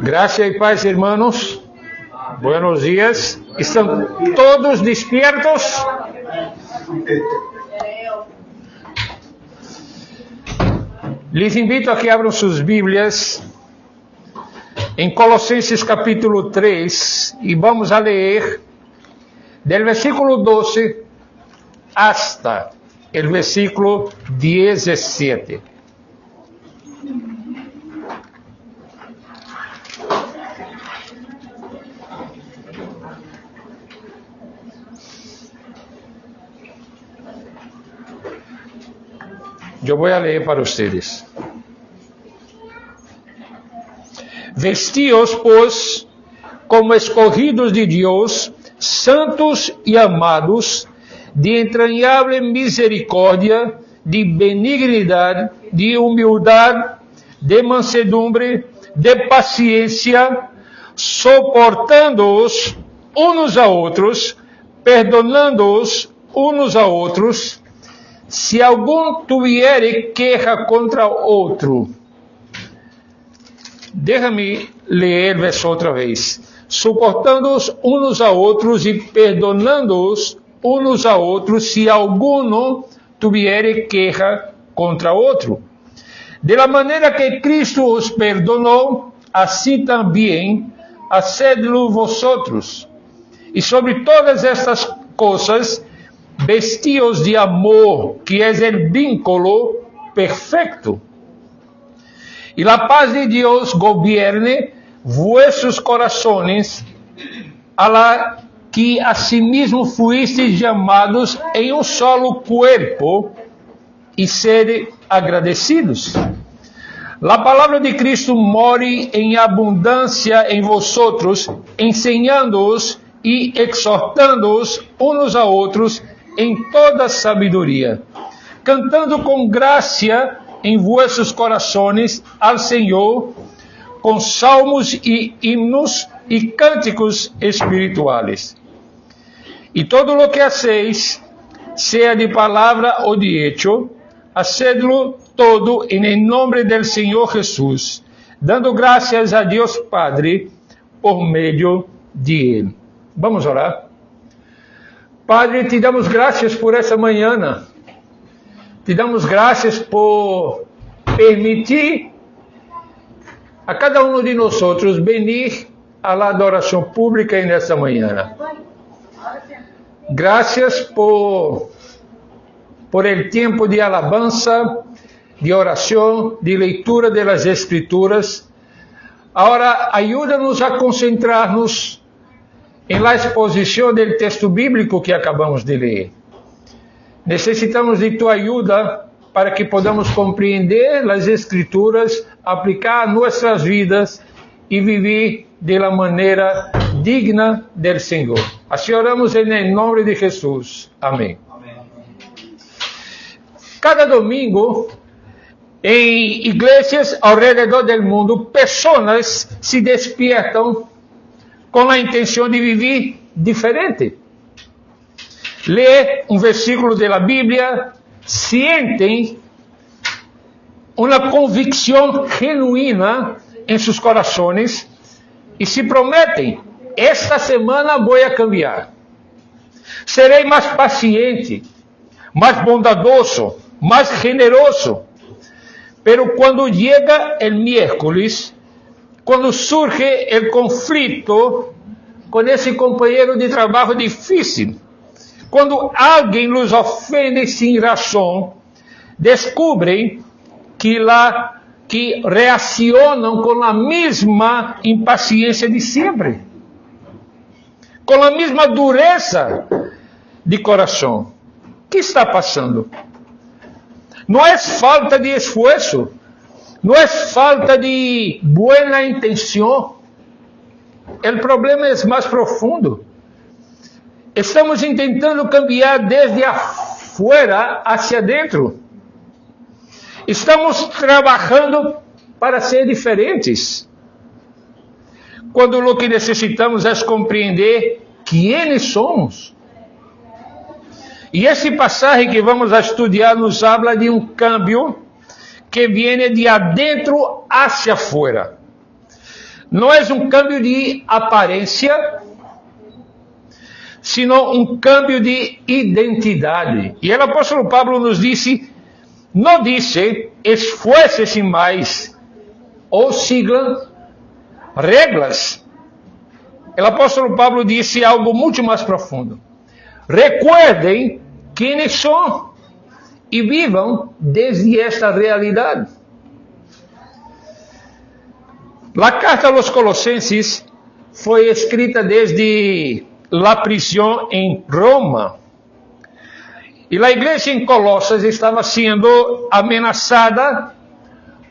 Graça e paz, irmãos. Buenos dias. Estão todos despiertos? Les invito a que abram suas Bíblias em Colossenses capítulo 3 e vamos a ler del versículo 12 hasta el versículo 17. Eu vou ler para vocês. Vestíos, pois, como escogidos de Deus, santos e amados, de entrañable misericórdia, de benignidade, de humildade, de mansedumbre, de paciência, soportando-os uns a outros, perdonando-os uns a outros, se algum tuviere queja contra outro. Deixa-me ler o verso outra vez. Suportando-os uns a outros e perdonando-os uns a outros, se alguno tuviere queja contra outro. De la maneira que Cristo os perdonou, assim também hacedlo vosotros. E sobre todas estas coisas, vestíos de amor, que es el vínculo perfecto. Y la paz de Dios gobierne vuestros corazones, a la que asimismo fuisteis llamados en un solo cuerpo, y sede agradecidos. La palabra de Cristo more en abundancia en vosotros, enseñándoos y exhortándoos unos a otros em toda sabedoria, cantando com graça em vossos corações ao Senhor, com salmos e himnos e cânticos espirituais. E todo lo que hacéis, sea de palavra ou de hecho, hacedlo todo em nome del Senhor Jesus, dando graças a Deus Padre por meio de Ele. Vamos orar? Padre, te damos graças por essa manhã. Te damos graças por permitir a cada um de nós venir à adoração pública nessa manhã. Graças por el tempo de alabanza, de oração, de leitura das Escrituras. Agora, ajuda-nos a concentrar-nos em la exposição do texto bíblico que acabamos de ler. Necessitamos de tua ajuda para que podamos compreender as Escrituras, aplicar a nossas vidas e viver de la maneira digna del Senhor. Assim oramos em nome de Jesus. Amém. Cada domingo, em igrejas ao redor do mundo, pessoas se despiertam com a intenção de viver diferente. Lê um versículo da Bíblia, sentem uma convicção genuína em seus corações e se prometem: esta semana vou a cambiar. Serei mais paciente, mais bondadoso, mais generoso. Pero quando chega o miércoles, quando surge o conflito com esse companheiro de trabalho difícil, quando alguém nos ofende sem razão, descobrem que reacionam com a mesma impaciência de sempre, com a mesma dureza de coração. O que está passando? Não é falta de esforço, não é falta de boa intenção. O problema é mais profundo. Estamos tentando cambiar desde afuera hacia dentro. Estamos trabalhando para ser diferentes, quando o que necessitamos é compreender quem somos. E esse passagem que vamos a estudar nos habla de um cambio que viene de adentro hacia afuera. Não é um cambio de aparência, sino um cambio de identidade. E o apóstolo Pablo nos disse, não disse, esfuerce-se mais, ou sigam regras. O apóstolo Pablo disse algo muito mais profundo. Recuerdem quem são e vivam desde esta realidade. A carta aos Colossenses foi escrita desde a prisão em Roma. E a igreja em Colosas estava sendo ameaçada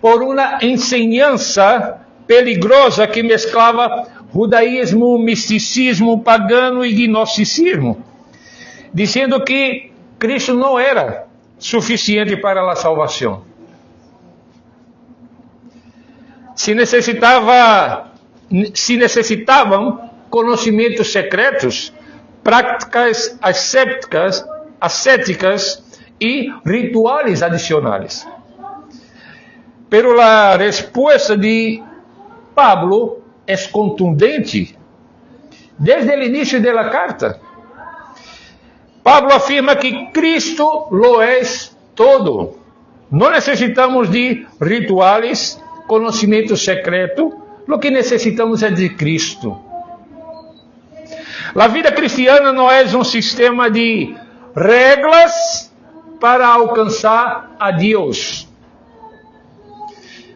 por uma enseñança peligrosa que mesclava judaísmo, misticismo pagano e gnosticismo, dizendo que Cristo não era suficiente para a salvação. Se necessitavam conhecimentos secretos, práticas ascéticas e rituais adicionais. Pero a resposta de Pablo é contundente desde o início da carta. Pablo afirma que Cristo lo é todo. Não necessitamos de rituais, conhecimento secreto. O que necessitamos é de Cristo. A vida cristiana não é um sistema de regras para alcançar a Deus,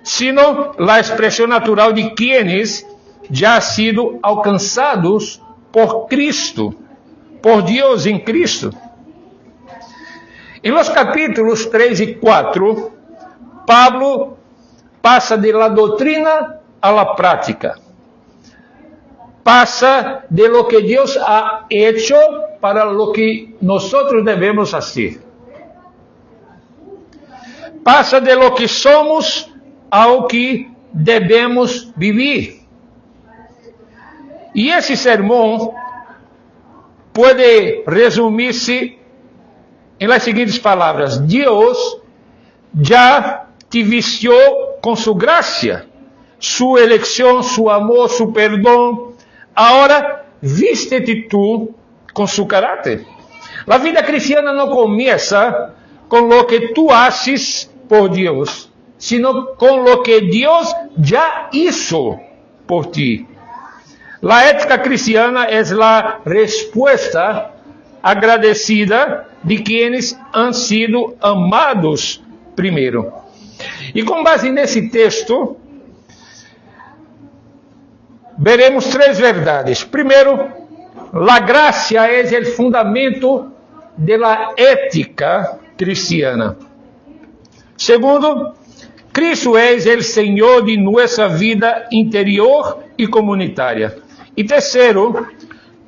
sino a expressão natural de quienes já han sido alcançados por Cristo, por Deus em Cristo. Em los capítulos 3 e 4, Pablo passa de la doutrina a la prática. Passa de lo que Deus ha hecho para lo que nosotros devemos fazer. Passa de lo que somos ao que devemos viver. E esse sermão pode resumir-se em las seguintes palavras: Deus já te vistió com sua graça, sua eleição, seu amor, seu perdão. Agora, vístete tu com seu caráter. A vida cristiana não começa com o que tu haces por Deus, sino com o que Deus já hizo por ti. A ética cristiana é a resposta agradecida de quienes han sido amados primeiro. E com base nesse texto, veremos três verdades. Primeiro, a graça é o fundamento da ética cristiana. Segundo, Cristo é o Senhor de nossa vida interior e comunitária. E terceiro,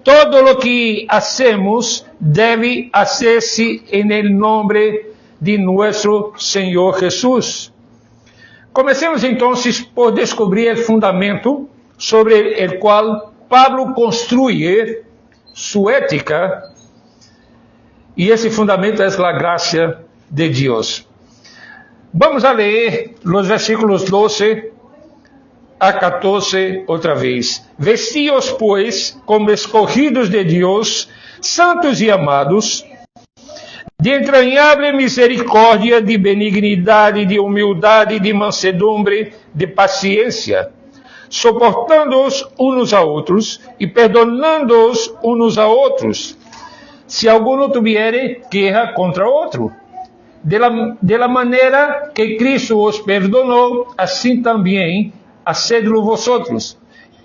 todo lo que hacemos deve hacer-se em nome de nosso Senhor Jesus. Comecemos então por descobrir o fundamento sobre o qual Pablo construye sua ética, e esse fundamento é a graça de Deus. Vamos a ler os versículos 12 a 14 outra vez. Vestíos, pois, como escogidos de Deus, santos e amados, de entranhável misericórdia, de benignidade, de humildade, de mansedumbre, de paciência, soportando-os uns a outros e perdonando-os uns a outros, se alguno tuviere queja contra outro. De la maneira que Cristo os perdonou, assim também hacedlo vosotros.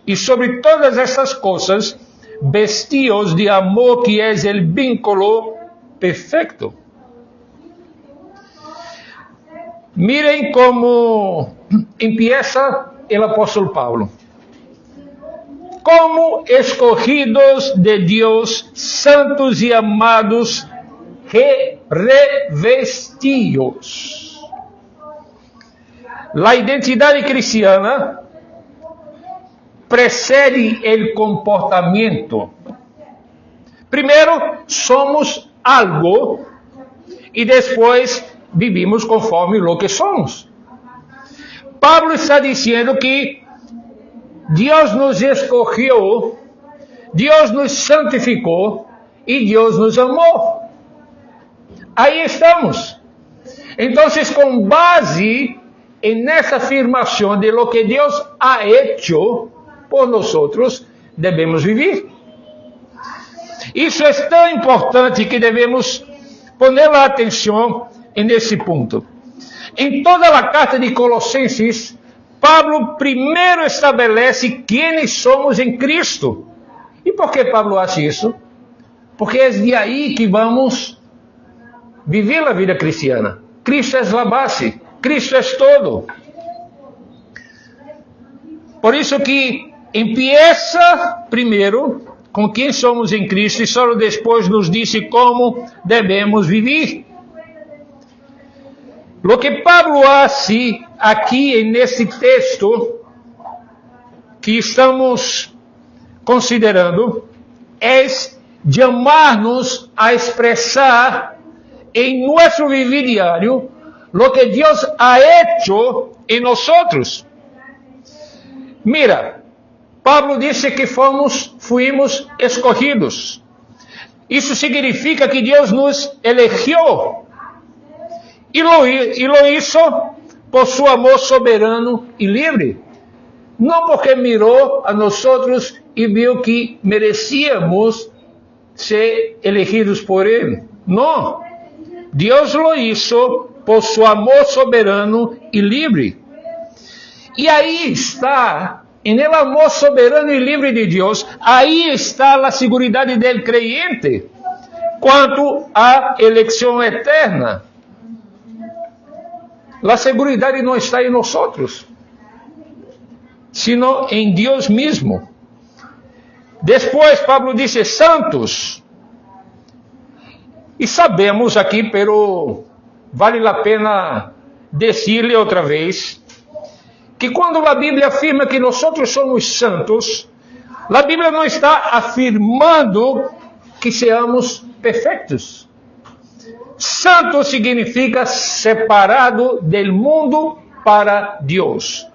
E sobre todas estas coisas, vestíos de amor, que é o vínculo perfeito. Miren como empieza el apóstol Pablo. Como escogidos de Dios, santos y amados, revestidos. La identidad cristiana precede el comportamiento. Primero, somos algo y después vivimos conforme lo que somos. Pablo está dizendo que Deus nos escolheu, Deus nos santificou e Deus nos amou. Aí estamos. Então, com base nessa afirmação de lo que Deus ha hecho por nós, devemos viver. Isso é tão importante que devemos poner a atenção nesse ponto. Em toda a carta de Colossenses, Pablo primeiro estabelece quem somos em Cristo. E por que Pablo acha isso? Porque é de aí que vamos viver a vida cristiana. Cristo é a base, Cristo é todo. Por isso que empieza primeiro com quem somos em Cristo e só depois nos diz como devemos viver. O que Pablo hace aqui nesse texto que estamos considerando é chamar-nos a expressar em nosso viver diário o que Deus ha hecho em nós. Mira, Pablo disse que fomos escolhidos. Isso significa que Deus nos elegeu. E lo hizo por su amor soberano e livre. Não porque mirou a nós e viu que merecíamos ser elegidos por Ele. Não. Deus lo hizo por su amor soberano e livre. E aí está, en el amor soberano e livre de Deus, aí está a seguridade del creyente quanto à eleição eterna. A seguridade não está em nós, sino em Deus mesmo. Depois, Pablo disse santos. E sabemos aqui, pero vale a pena dizer-lhe outra vez, que quando a Bíblia afirma que nós somos santos, a Bíblia não está afirmando que seamos perfeitos. Santo significa separado del mundo para Deus.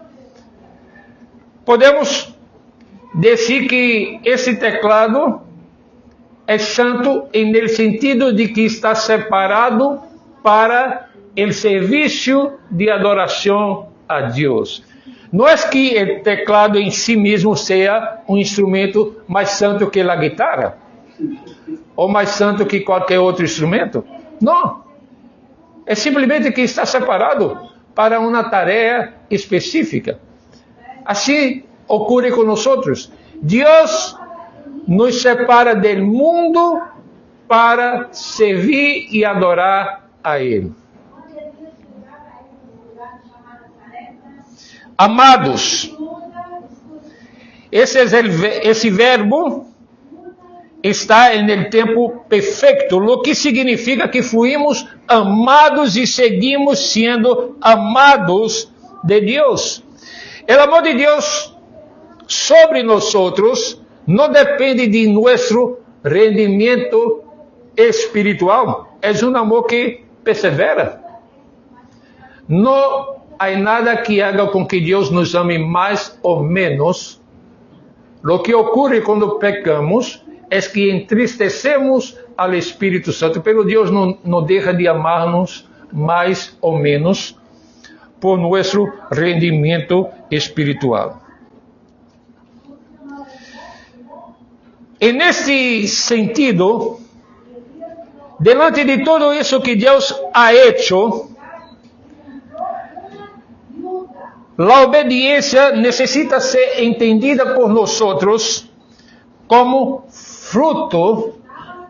Podemos dizer que esse teclado é santo no sentido de que está separado para o serviço de adoração a Deus. Não é que o teclado em si mesmo seja um instrumento mais santo que a guitarra, ou mais santo que qualquer outro instrumento. Não. É simplesmente que está separado para uma tarefa específica. Assim ocorre com nós. Deus nos separa do mundo para servir e adorar a Ele. Amados, esse verbo está no tempo perfeito, o que significa que fomos amados e seguimos sendo amados de Deus. O amor de Deus sobre nós não depende de nosso rendimento espiritual. É um amor que persevera. Não há nada que haga com que Deus nos ame mais ou menos. O que ocorre quando pecamos é que entristecemos ao Espírito Santo, pero Deus não deixa de amar-nos mais ou menos por nosso rendimento espiritual. E nesse sentido, delante de tudo isso que Deus ha hecho, a obediência necessita ser entendida por nós como fruto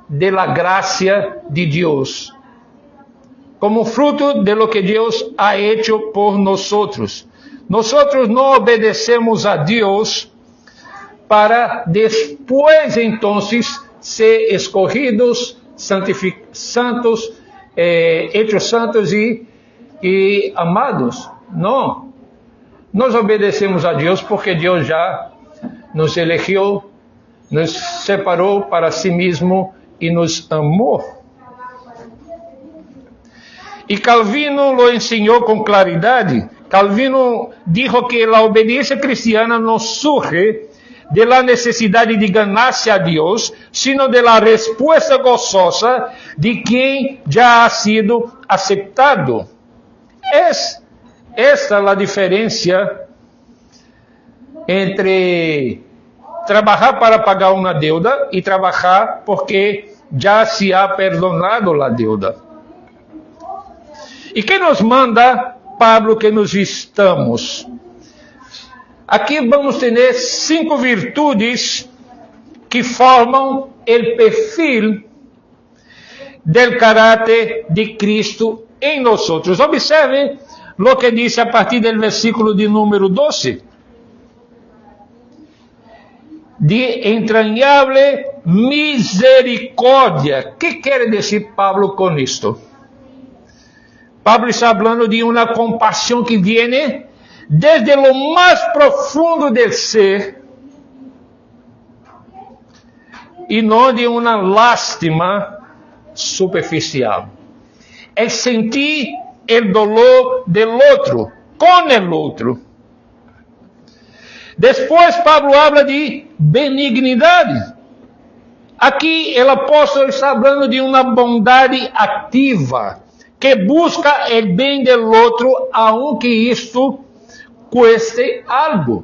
de la gracia de Deus, como fruto de lo que Deus ha hecho por nosotros. Nosotros não obedecemos a Deus para depois entonces ser escogidos, santos, hechos santos e amados. Não. Nós obedecemos a Deus porque Deus já nos elegeu, nos separou para si mesmo e nos amou. E Calvino lo ensinou com claridade Calvino dijo que la obediencia cristiana no surge de la necesidad de ganarse a Dios, sino de la respuesta gozosa de quien ya ha sido aceptado. Es esta la diferencia entre trabajar para pagar una deuda y trabajar porque ya se ha perdonado la deuda. ¿Y qué nos manda Pablo que nos vistamos? Aquí vamos a tener 5 virtudes que forman el perfil del carácter de Cristo en nosotros. Observe lo que dice a partir del versículo de número 12. De entrañable misericordia. ¿Qué quiere decir Pablo con esto? Pablo está hablando de una compasión que viene desde lo más profundo del ser y no de una lástima superficial. Es sentir el dolor del otro, con el otro. Después Pablo habla de benignidad. Aquí el apóstolo está hablando de una bondad activa, que busca el bien del otro, aunque esto cueste algo.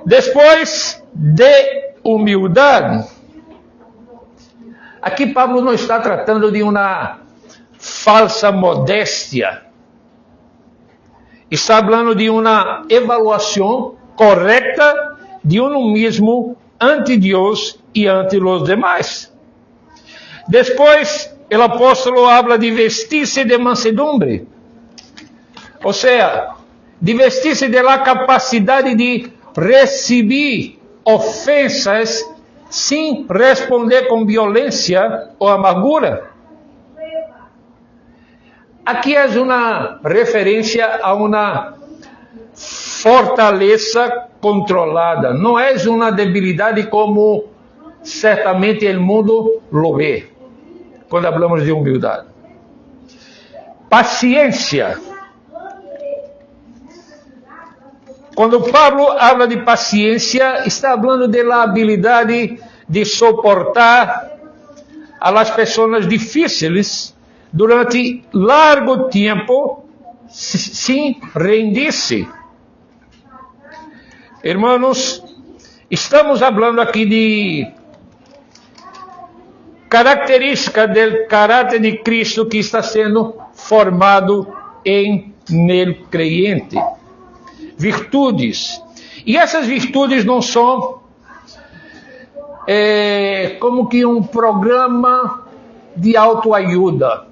Después de humildad. Aquí Pablo no está tratando de una falsa modestia. Está hablando de una evaluación correcta de uno mismo ante Dios y ante los demás. Después, el apóstolo habla de vestirse de mansedumbre. O sea, de vestirse de la capacidad de recibir ofensas sin responder con violencia o amargura. Aquí es una referencia a una fortaleza controlada. No es una debilidad como certamente el mundo lo ve cuando hablamos de humildad. Paciencia. Cuando Pablo habla de paciencia, está hablando de la habilidad de soportar a las personas difíciles durante largo tiempo sin rendirse. Hermanos, estamos hablando aquí de características del carácter de Cristo que está sendo formado en el creyente. Virtudes. E essas virtudes não são como que um programa de autoajuda.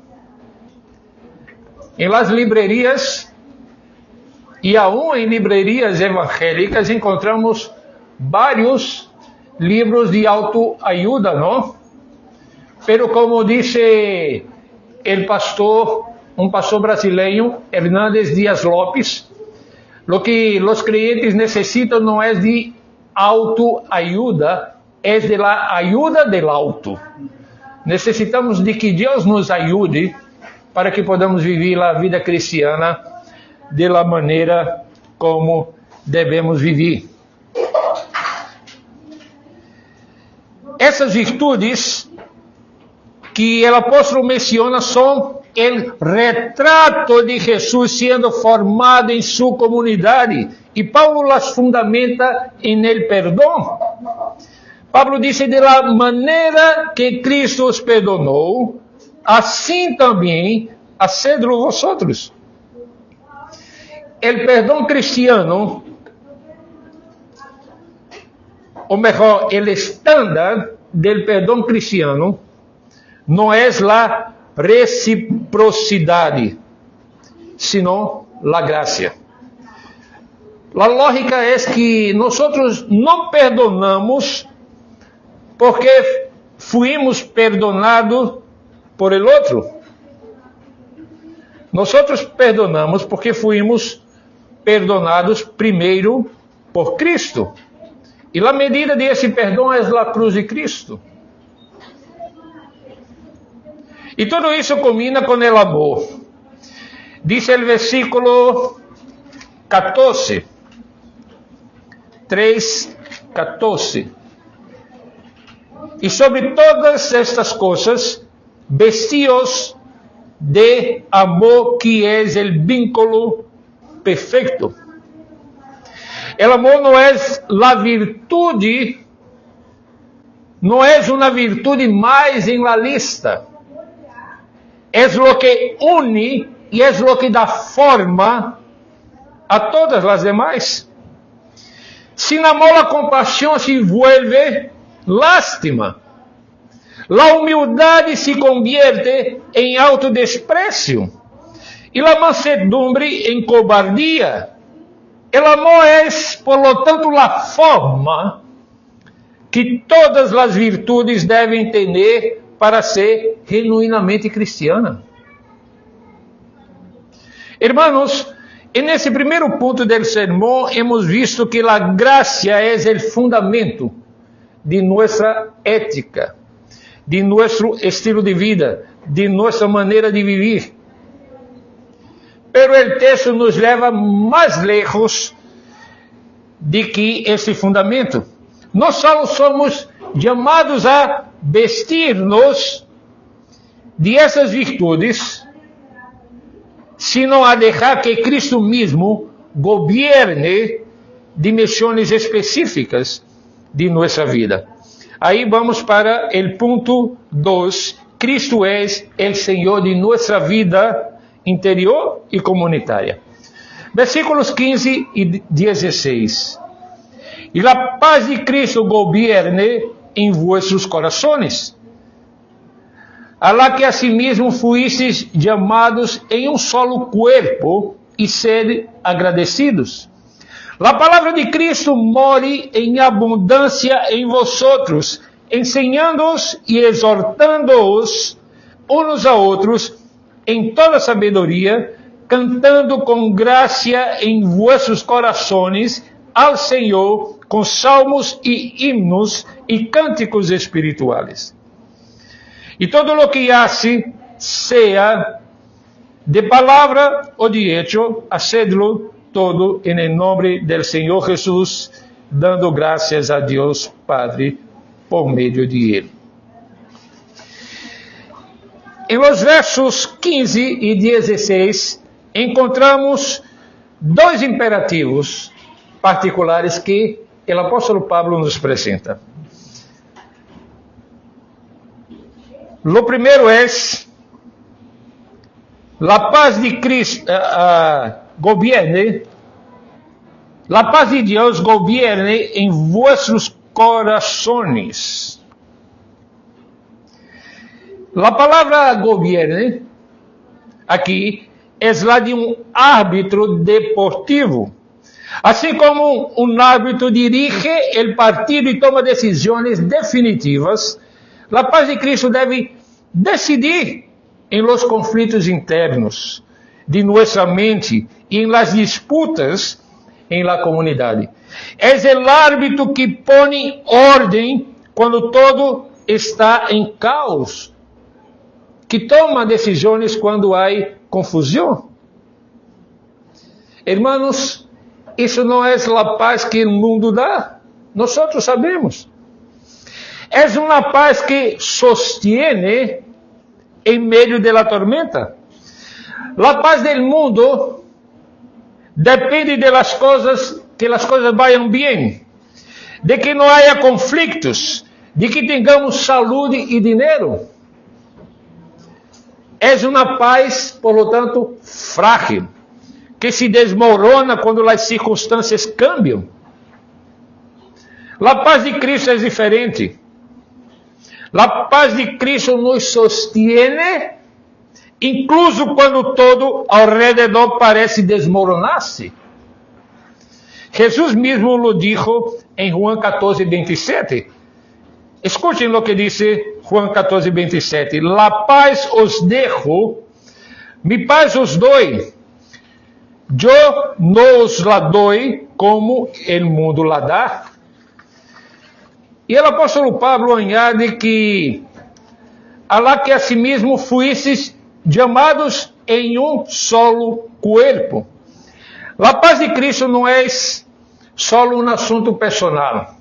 Em las livrarias e aún em livrarias evangélicas encontramos vários livros de autoajuda, não? Pero como disse el pastor, um pastor brasileiro, Hernández Díaz Lopes, lo que los creyentes necesitan no es de autoayuda, es de la ayuda del auto. Necesitamos de que Dios nos ayude para que podamos vivir a vida cristiana de la maneira como devemos vivir. Essas virtudes que o apóstolo menciona são el retrato de Jesús siendo formado en su comunidad, y Pablo las fundamenta en el perdón. Pablo dice: de la manera que Cristo os perdonou, assim também hacedlo vosotros. El perdón cristiano, o mejor, el estándar del perdón cristiano, no es la reciprocidade, sino la gracia. La lógica es que nosotros no perdonamos porque fuimos perdonados por el otro. Nosotros perdonamos porque fuimos perdonados primeiro por Cristo. E a medida desse perdão é a cruz de Cristo. E tudo isso combina com o amor. Dice el versículo 14, 3:14. Y sobre todas estas cosas, vestíos de amor, que es el vínculo perfecto. El amor no es la virtud, no es una virtud más en la lista. Es lo que une y es lo que da forma a todas las demás. Sin amor, la compasión se vuelve lástima. La humildad se convierte en autodesprecio y la mansedumbre en cobardía. El amor es, por lo tanto, la forma que todas las virtudes deben tener para ser genuinamente cristiana. Hermanos, en ese primer punto del sermón hemos visto que la gracia es el fundamento de nuestra ética, de nuestro estilo de vida, de nuestra manera de vivir. Pero el texto nos lleva más lejos de que esse fundamento. Nós só somos llamados a vestir-nos de essas virtudes, sino a deixar que Cristo mesmo gobierne dimensões específicas de nossa vida. Aí vamos para o ponto 2. Cristo é o Senhor de nossa vida interior e comunitária. Versículos 15 e 16. E a paz de Cristo gobierne em vossos corações, a la que asimismo fuistes llamados em um solo cuerpo, e sede agradecidos. A palavra de Cristo more em abundância em vosotros, ensinando-os e exortando-os uns a outros em toda sabedoria, cantando com graça em vossos corações ao Senhor, com salmos e himnos e cânticos espirituales. E todo lo que hace, sea de palavra ou de hecho, hacedlo todo en el nombre del Señor Jesús, dando gracias a Dios Padre por medio de Él. En los versos 15 y 16 encontramos dois imperativos particulares que o apóstolo Pablo nos apresenta. Lo primero es: la paz de Cristo gobierne, la paz de Dios gobierne en vuestros corazones. La palabra gobierne aquí es la de un árbitro deportivo. Así como un árbitro dirige el partido y toma decisiones definitivas, la paz de Cristo debe decidir en los conflitos internos de nuestra mente y en las disputas en la comunidad. Es el árbitro que pone orden cuando todo está en caos, que toma decisiones cuando hay confusión. Hermanos, isso não é a paz que o mundo dá. Nós sabemos. É uma paz que sostiene em meio de la tormenta. A paz do mundo depende de las cosas, que as coisas vayan bem, de que não haya conflitos, de que tengamos saúde e dinheiro. É uma paz, por lo tanto, frágil, que se desmorona quando as circunstâncias cambiam. A paz de Cristo é diferente. A paz de Cristo nos sostiene, incluso quando todo ao redor parece desmoronar-se. Jesus mesmo lo dijo em Juan 14:27. Escuchen lo que dice Juan 14:27. La paz os dejo, mi paz os doy. Yo no os la doy como el mundo la dá. E o apóstolo Pablo añade que a la que asimismo fuistes llamados em um solo cuerpo. A paz de Cristo não é solo um assunto personal,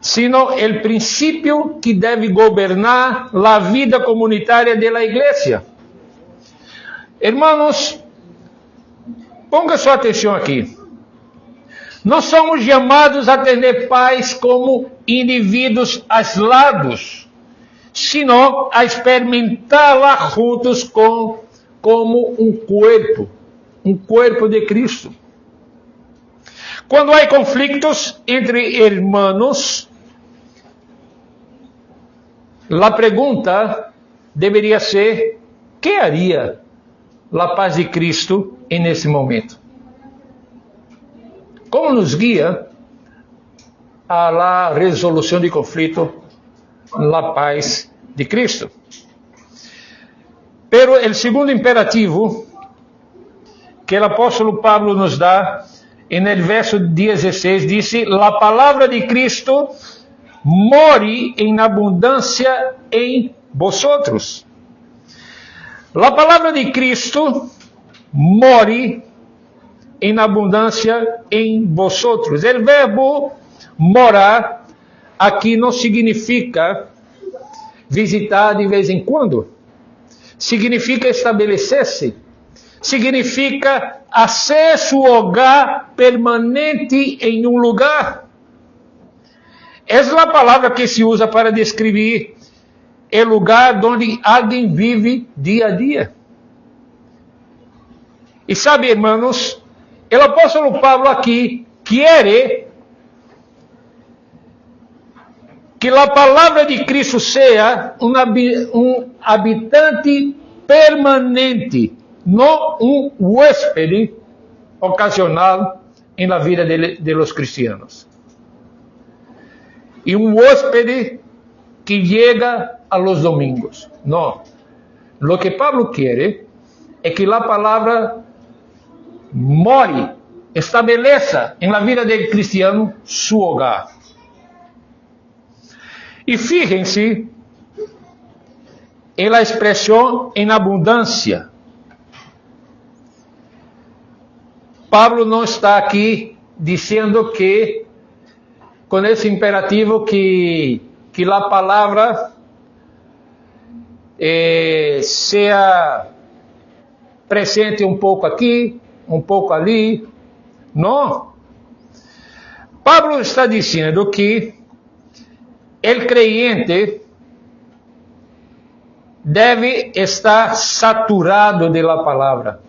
sino o princípio que deve governar a vida comunitária da igreja. Hermanos, ponga sua atenção aqui. Nós somos chamados a ter paz como indivíduos aislados, sino a experimentá-la juntos como um corpo de Cristo. Quando há conflitos entre irmãos, a pergunta deveria ser: que haria a paz de Cristo nesse momento? Como nos guia a la resolução de conflito a paz de Cristo? Pero o segundo imperativo que o apóstolo Pablo nos dá, no verso 16, diz: a palavra de Cristo more em abundância em vosotros. A palavra de Cristo more em abundância em vosotros. O verbo morar aqui não significa visitar de vez em quando. Significa estabelecer-se. Significa hacer su hogar permanente em um lugar. Essa é a palavra que se usa para descrever o lugar onde alguém vive dia a dia. E sabe, irmãos, o apóstolo Pablo aqui quer que a palavra de Cristo seja um habitante permanente, não um huésped ocasional na vida de los cristianos. E um huésped que chega a los domingos. Não. Lo que Pablo quer é que a palavra more, estabeleça na vida do cristiano su hogar. E fíjense em la expressão em abundância. Pablo não está aqui dizendo que, com esse imperativo, que a palavra seja presente um pouco aqui, um pouco ali. Não. Pablo está dizendo que o creyente deve estar saturado de la palavra.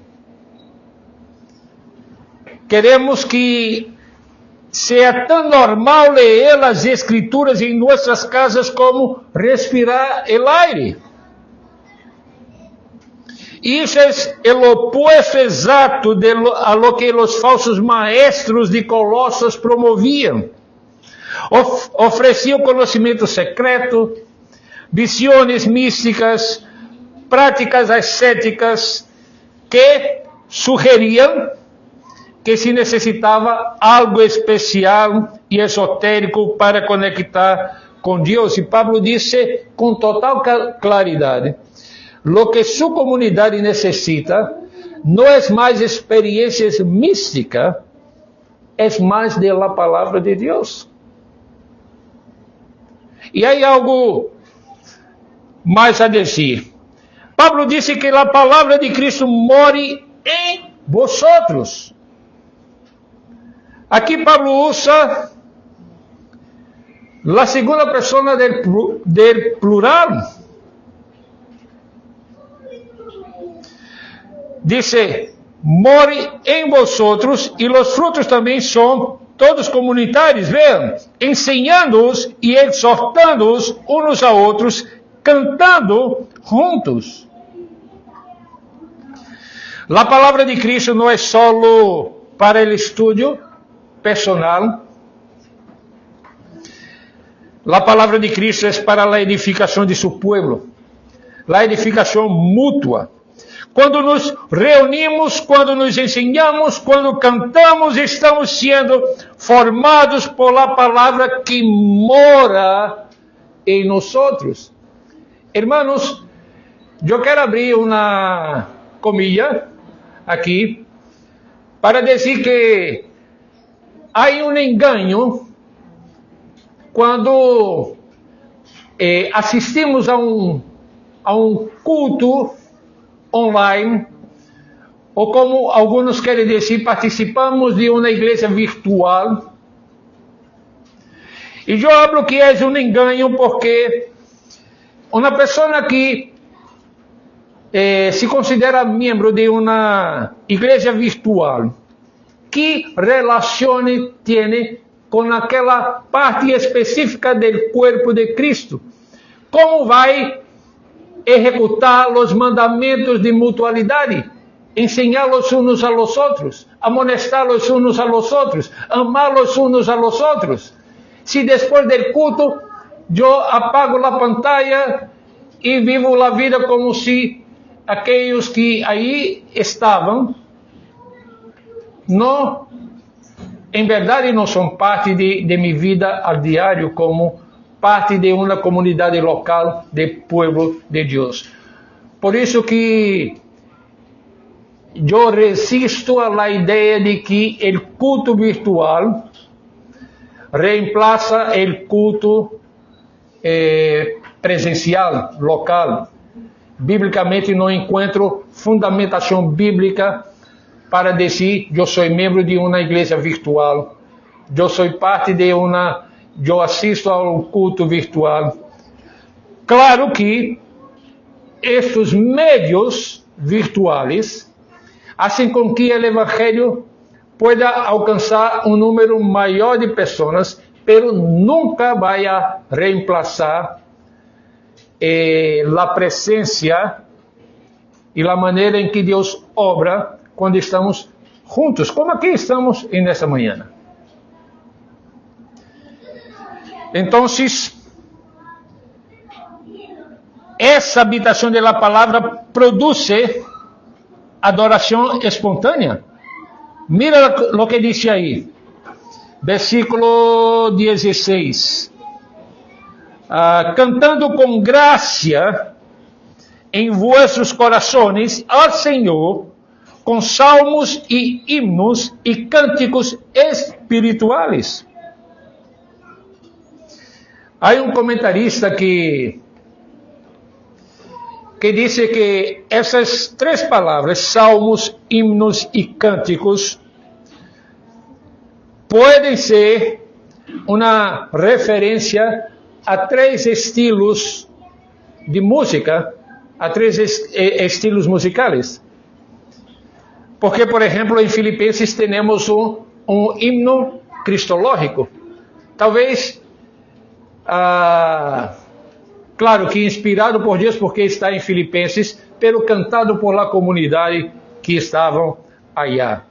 Queremos que seja tão normal ler as escrituras em nossas casas como respirar o aire. Isso é o oposto exato a lo que os falsos maestros de Colossos promoviam. Ofereciam conhecimento secreto, visões místicas, práticas ascéticas que sugeriam que se necessitava algo especial e esotérico para conectar com Deus. E Pablo disse com total claridade: lo que sua comunidade necessita não é mais experiências místicas, é mais de la palavra de Deus. E há algo mais a dizer. Pablo disse que a palavra de Cristo more em vosotros. Aqui Pablo usa a segunda pessoa del plural. Dice, more em vosotros, e os frutos também são todos comunitários, vean, ensinando-os e exortando-os uns a outros, cantando juntos. A palavra de Cristo não é solo para o estudo personal. A palavra de Cristo é para a edificação de seu povo, a edificação mútua. Quando nos reunimos, quando nos ensinamos, quando cantamos, estamos sendo formados por la palavra que mora em nós. Hermanos, Eu quero abrir uma comilha aqui para dizer que há um engano quando assistimos a um culto online, ou como alguns querem dizer, participamos de uma igreja virtual. E eu hablo que é um engano porque uma pessoa que se considera membro de uma igreja virtual, que relação tem com aquela parte específica do corpo de Cristo? Como vai executar os mandamentos de mutualidade? Ensiná-los uns aos outros, amonestá-los uns aos outros, amá-los uns aos outros. Se depois do culto eu apago a pantalla e vivo a vida como se aqueles que aí estavam em verdade não são parte de minha vida ao diário, como parte de uma comunidade local de povo de Deus. Por isso que eu resisto à ideia de que o culto virtual reemplaça o culto presencial, local. Biblicamente não encontro fundamentação bíblica para dizer eu sou membro de uma igreja virtual, eu sou parte de eu assisto ao culto virtual. Claro que estes meios virtuais fazem com que o evangelho pueda alcançar um número maior de pessoas, pero nunca vai a reemplazar a presença e a maneira em que Deus obra quando estamos juntos, como aqui estamos nessa manhã. Então, essa habitação da palavra produz adoração espontânea. Mira o que diz aí, versículo 16. Cantando com graça em vossos corações ao Senhor, com salmos e himnos e cânticos espirituais. Há um comentarista que disse que essas três palavras, salmos, himnos e cânticos, podem ser uma referência a três estilos de música, a três estilos musicais. Porque, por exemplo, em Filipenses temos um himno cristológico. Talvez, claro que inspirado por Deus, porque está em Filipenses, pero cantado por la comunidade que estavam allá.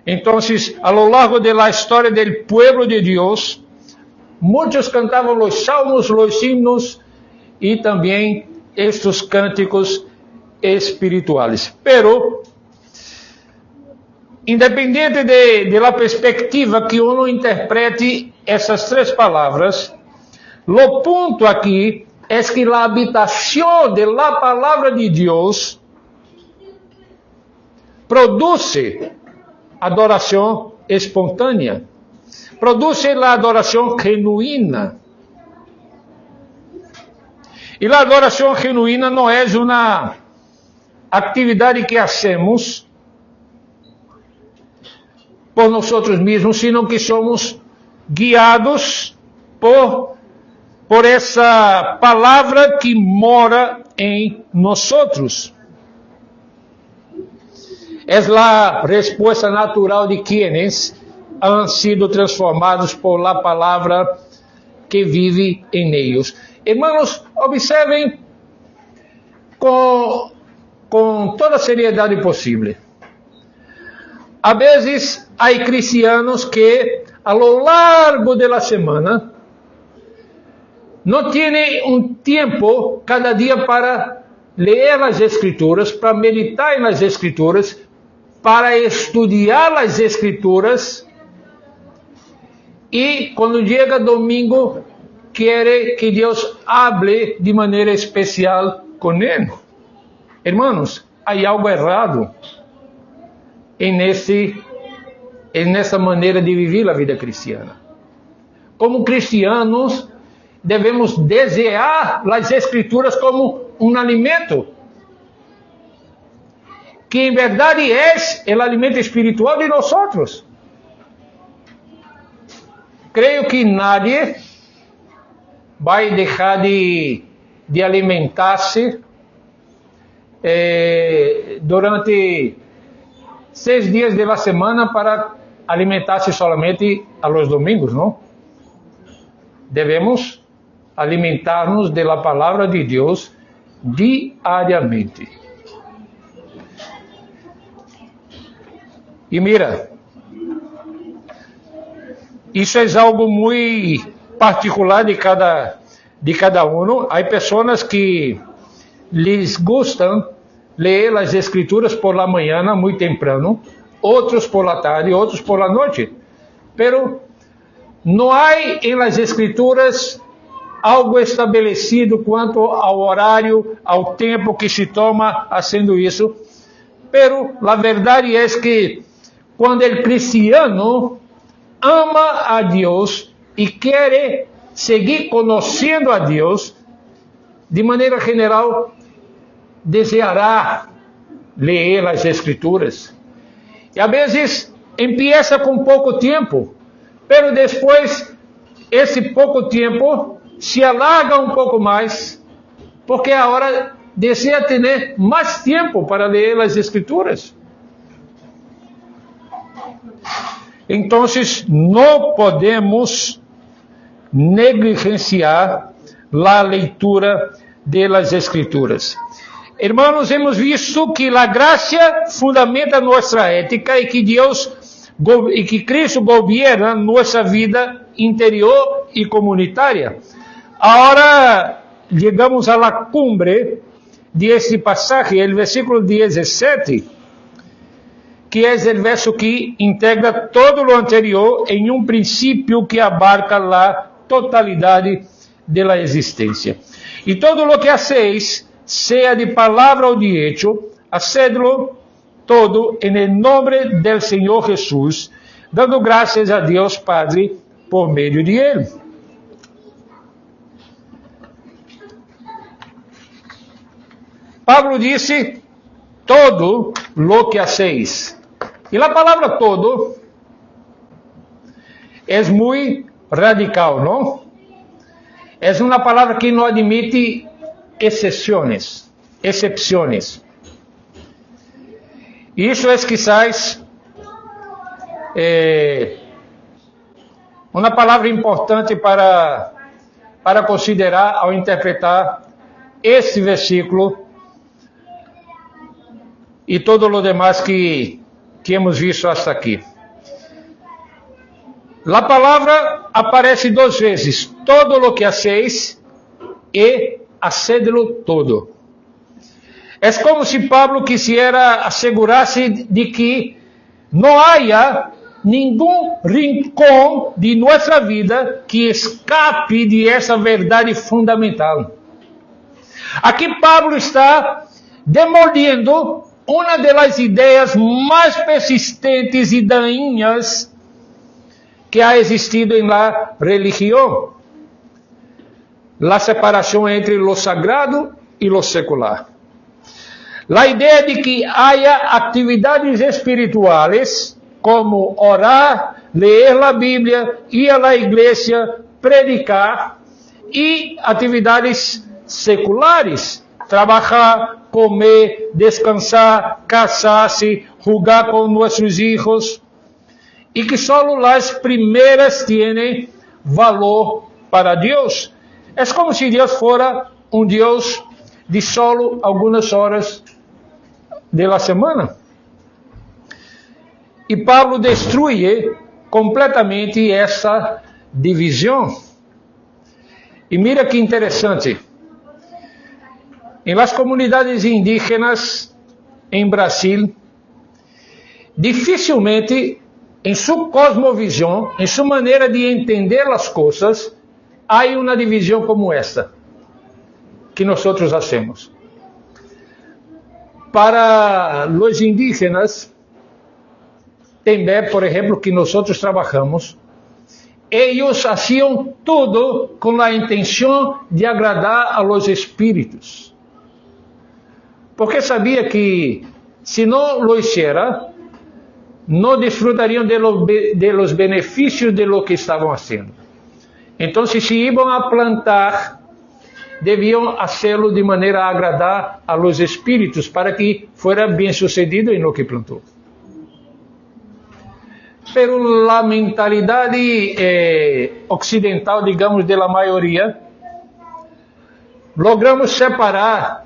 Então, a lo largo da história do povo de Deus, muitos cantavam os salmos, os himnos e também estes cânticos espirituais. Pero, independente de la perspectiva que uno interprete essas três palavras, o ponto aqui é que a habitação de la palavra de Deus produz adoração espontânea, produz a adoração genuína. E a adoração genuína não é uma atividade que hacemos por nós mesmos, sino que somos guiados por essa palavra que mora em nós. É a resposta natural de quienes han sido transformados por la palavra que vive em eles. Irmãos, observem com toda a seriedade possível. Às vezes, há cristianos que, a lo largo da semana, não têm tempo cada dia para ler as Escrituras, para meditar nas Escrituras, para estudar as Escrituras, e quando chega domingo, quer que Deus hable de maneira especial com ele. Hermanos, há algo errado nessa maneira de viver a vida cristiana. Como cristianos, devemos desejar as Escrituras como um alimento, que em verdade é o alimento espiritual de nós outros. Creio que nadie vai deixar de alimentar-se durante 6 dias da semana para alimentar-se somente aos domingos, não? Devemos alimentar-nos da palavra de Deus diariamente. E mira, isso é algo muito particular de cada um. Há pessoas que lhes gustam ler as Escrituras por la manhã, muito temprano, outros por la tarde, outros por la noite. Pero não há em las Escrituras algo estabelecido quanto ao horário, ao tempo que se toma fazendo isso. Pero a verdade é que quando o cristiano ama a Deus e quer seguir conhecendo a Deus, de maneira geral, deseará ler as Escrituras. E às vezes empieza com pouco tempo, pero depois esse pouco tempo se alarga um pouco mais, porque agora deseja ter mais tempo para ler as Escrituras. Então, não podemos negligenciar a leitura das Escrituras. Irmãos, hemos visto que a graça fundamenta nossa ética e que Cristo governa nossa vida interior e comunitária. Agora, chegamos à cumbre de este passagem, o versículo 17, que é o verso que integra todo o anterior em um princípio que abarca a totalidade da existência. E todo o que hacéis, seja de palavra ou de hecho, hacedlo todo em nome do Senhor Jesus, dando graças a Deus Padre por meio de Ele. Pablo disse, todo lo que hacéis. E a palavra todo é muito radical, não? É uma palavra que não admite exceções. Isso é quizás uma palavra importante para considerar ao interpretar este versículo e todo o demais que hemos visto hasta aqui. A palavra aparece 2 vezes, todo lo que hacéis e hacedlo todo. É como se Pablo quisiera assegurar-se de que não haya nenhum rincão de nossa vida que escape de essa verdade fundamental. Aqui Pablo está demolindo uma das ideias mais persistentes e daninhas que ha existido em la religião, a separação entre lo sagrado e lo secular. A ideia de que haya atividades espirituais, como orar, ler a Bíblia, ir à igreja, predicar, e atividades seculares, trabalhar, comer, descansar, casar-se, jogar com nossos filhos, e que só as primeiras têm valor para Deus. É como se Deus fora um Deus de solo algumas horas da semana. E Pablo destrui completamente essa divisão. E mira que interessante. Em las comunidades indígenas em Brasil, dificilmente em sua cosmovisão, em sua maneira de entender as coisas, há uma divisão como esta que nós hacemos. Para os indígenas, também, por exemplo, que nós trabalhamos, eles faziam tudo com a intenção de agradar a los espíritos. Porque sabia que, se não lo hiciera, não desfrutariam de los benefícios de lo que estavam fazendo. Então, se iam a plantar, deviam fazê-lo de maneira a agradar a los espíritos, para que fuera bem sucedido em lo que plantou. Pero a mentalidade ocidental, digamos, da maioria, logramos separar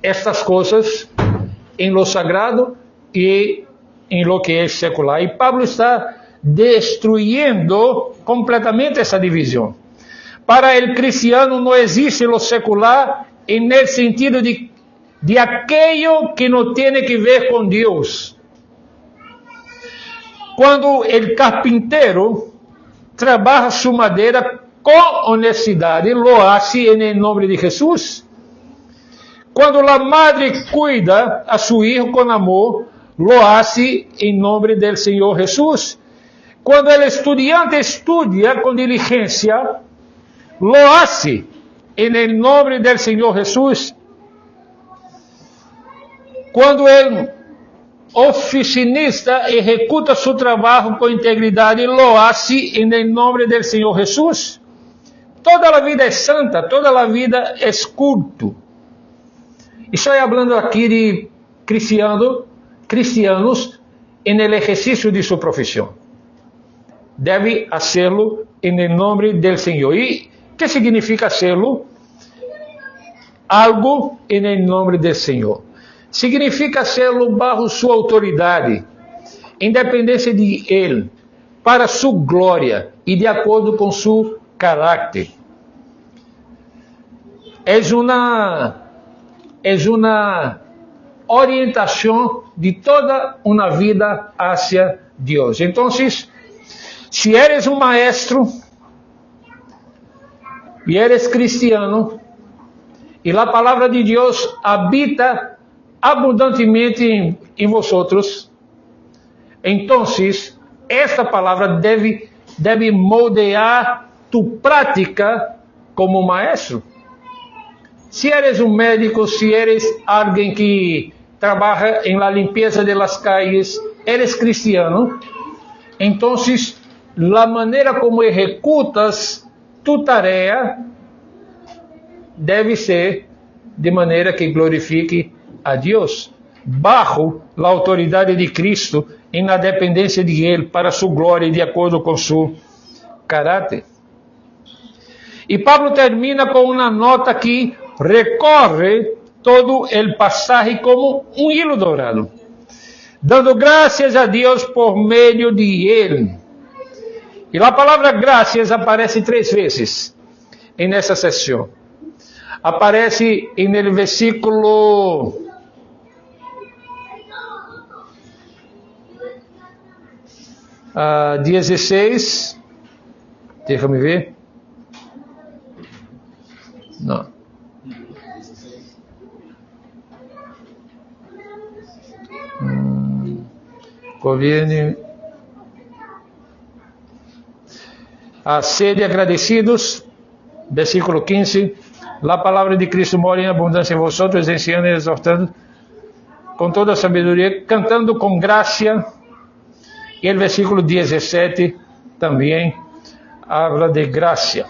estas coisas em lo sagrado e em lo que é secular. E Pablo está destruindo completamente essa divisão. Para o cristiano não existe lo secular en el sentido de aquello que não tem que ver com Deus. Quando o carpinteiro trabalha sua madeira com honestidade, lo hace em nome de Jesus. Quando a madre cuida a seu filho com amor, lo hace em nome do Senhor Jesus. Quando o estudiante estudia com diligência, lo hace em nome do Senhor Jesus. Quando o oficinista executa seu trabalho com integridade, lo hace em nome do Senhor Jesus. Toda a vida é santa, toda a vida é culto. Estou falando aqui de cristianos em el exercício de sua profissão. Deve fazê-lo em nome do Senhor. E que significa fazê-lo? Algo em nome do Senhor. Significa fazê-lo bajo sua autoridade, independência de Ele, para sua glória e de acordo com seu caráter. É uma orientação de toda uma vida hacia Deus. Então, se eres um maestro e eres cristiano, e a palavra de Deus habita abundantemente em vosotros, então esta palavra deve moldear tu prática como maestro. Se eres um médico, se eres alguém que trabalha em la limpeza de las calles, eres cristiano, então a maneira como executas tu tarefa deve ser de maneira que glorifique a Deus, bajo a autoridade de Cristo, em la dependência de Ele, para sua glória e de acordo com seu caráter. E Pablo termina com uma nota que recorre todo o passagem como um hilo dourado, dando graças a Deus por meio de Ele. E a palavra graças aparece 3 vezes nessa sessão. Aparece no versículo 16. Deixa-me ver. Não. Conviene a sede agradecidos, versículo 15. A palavra de Cristo mora em abundância em vosotros, ensinando e exortando com toda a sabedoria, cantando com graça. E o versículo 17 também habla de graça.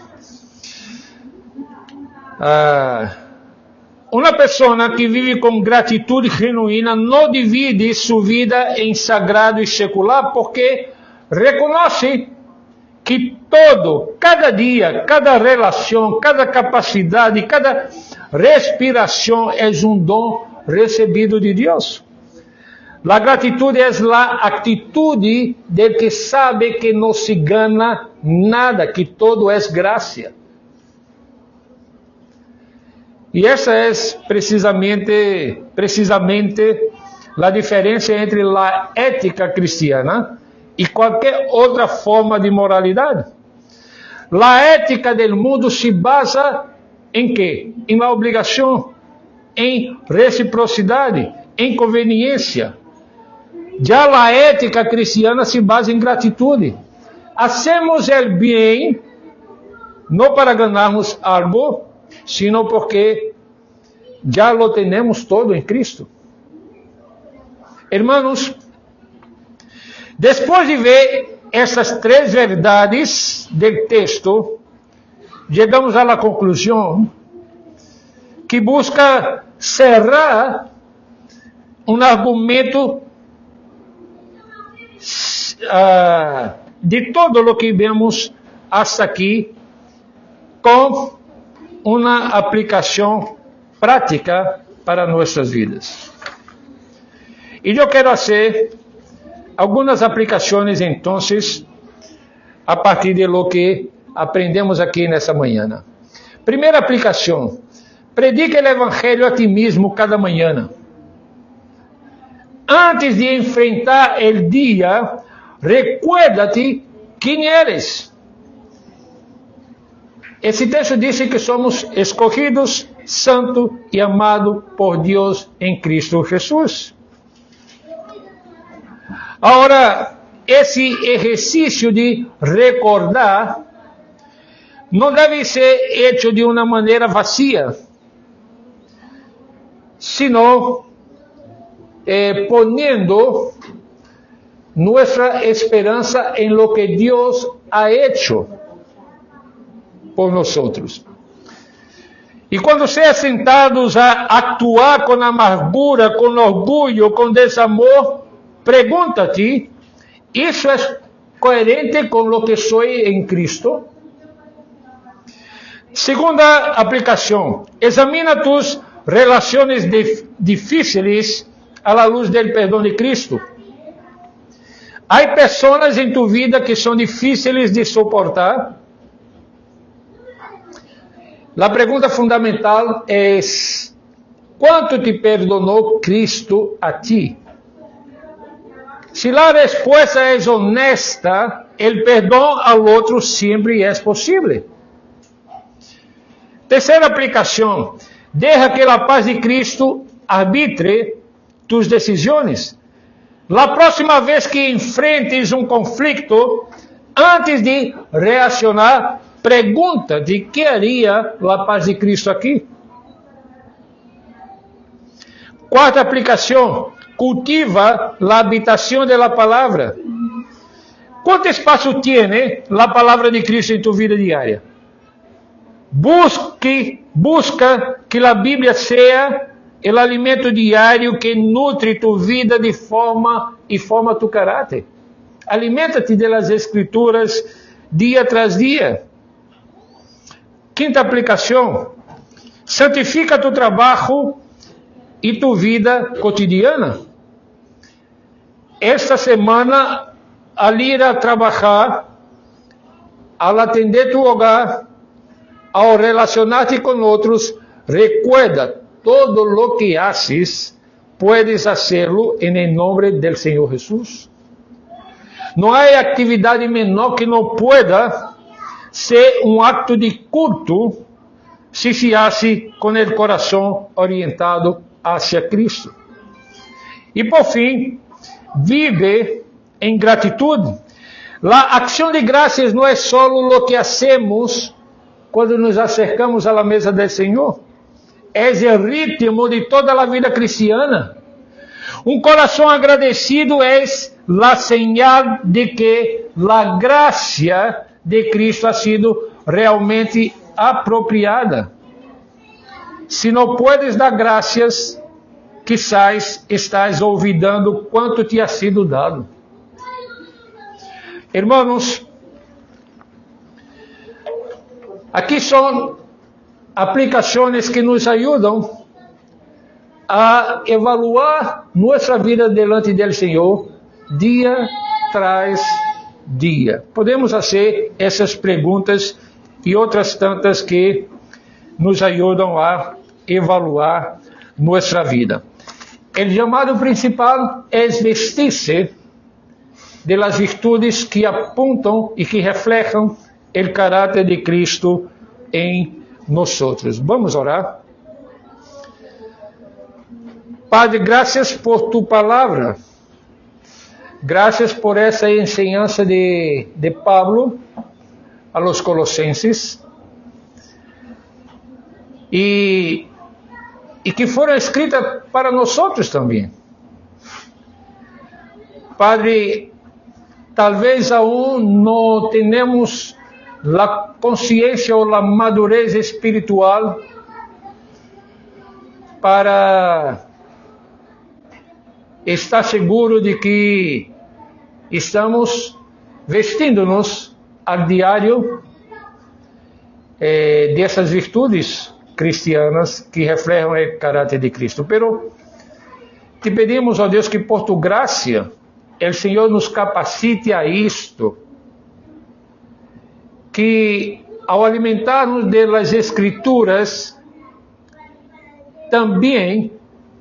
Uma pessoa que vive com gratitude genuína não divide sua vida em sagrado e secular, porque reconhece que cada dia, cada relação, cada capacidade, cada respiração é um dom recebido de Deus. A gratitude é a atitude del que sabe que não se gana nada, que todo é graça. E essa é precisamente a diferença entre a ética cristiana e qualquer outra forma de moralidade. A ética do mundo se basa em quê? Em la obrigação, em reciprocidade, em conveniência. Já a ética cristiana se basa em gratitude. Hacemos o bem não para ganharmos algo, sino porque já lo tenemos todo em Cristo. Hermanos, depois de ver essas três verdades do texto, chegamos à conclusão que busca cerrar um argumento de todo o que vemos hasta aqui com uma aplicação prática para nossas vidas. E eu quero fazer algumas aplicações, então, a partir de lo que aprendemos aqui nessa manhã. Primeira aplicação: predique o evangelho a ti mesmo cada manhã. Antes de enfrentar o dia, recuerda-te quem eres. Esse texto diz que somos escolhidos, santos e amados por Deus em Cristo Jesus. Agora, esse exercício de recordar não deve ser feito de uma maneira vazia, sino poniendo nuestra esperanza en lo que Dios ha hecho por nosotros. E quando seas sentados a actuar com amargura, com orgulho, com desamor, pergunta-te: isso é coerente com lo que sou em Cristo? Segunda aplicação: examina tus relações difíceis à la luz do perdão de Cristo. Há pessoas em tu vida que são difíceis de suportar. A pergunta fundamental é: quanto te perdonou Cristo a ti? Se a resposta é honesta, o perdão ao outro sempre é possível. Terceira aplicação: deja que a paz de Cristo arbitre tus decisões. La próxima vez que enfrentes um conflito, antes de reaccionar, pergunta de que haria a paz de Cristo aqui. Quarta aplicação: cultiva a habitação da palavra. Quanto espaço tiene a palavra de Cristo em tu vida diária? Busca que a Bíblia seja o alimento diário que nutre tu vida e forma tu caráter. Alimenta-te das Escrituras dia tras dia. Quinta aplicação: santifica tu trabalho e tu vida cotidiana. Esta semana, al ir a trabalhar, al atender tu hogar, ao relacionar-te com outros, recuerda: todo lo que haces, puedes hacerlo en nome do Senhor Jesus. Não há atividade menor que não pueda ser um acto de culto se se hace com o coração orientado hacia Cristo. E por fim, vive em gratitude. A ação de graças não é só o que hacemos quando nos acercamos à mesa do Senhor. É o ritmo de toda a vida cristiana. Um coração agradecido é a señal de que a graça de Cristo ha sido realmente apropriada. Se não puedes dar graças, quizás estás olvidando quanto te ha sido dado. Hermanos, aqui são aplicações que nos ajudam a evaluar nossa vida delante do Senhor dia tras dia. Podemos fazer essas perguntas e outras tantas que nos ajudam a evaluar nossa vida. O chamado principal é vestir-se de las virtudes que apontam e que refletem o caráter de Cristo em nós. Vamos orar. Padre, graças por tu palavra. Graças por essa enseñanza de Pablo a los Colossenses. E que foram escritas para nós também. Padre, talvez aún não tenhamos a consciência ou a madurez espiritual para estar seguro de que estamos vestindo-nos a diário dessas virtudes cristianas que refletem o caráter de Cristo. Pero te pedimos, ó Deus, que por tu graça, o Senhor nos capacite a isto, que ao alimentar-nos das Escrituras, também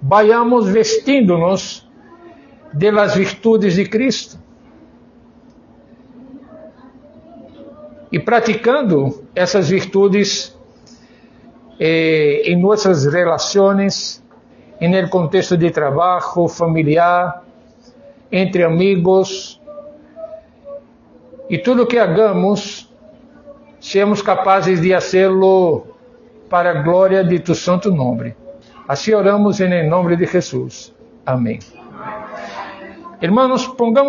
vayamos vestindo-nos das virtudes de Cristo. E praticando essas virtudes em nossas relações, no contexto de trabalho, familiar, entre amigos, e tudo que hagamos, seamos capazes de fazê-lo para a glória de tu santo nome. Assim oramos em nome de Jesus. Amém. Hermanos, pongamos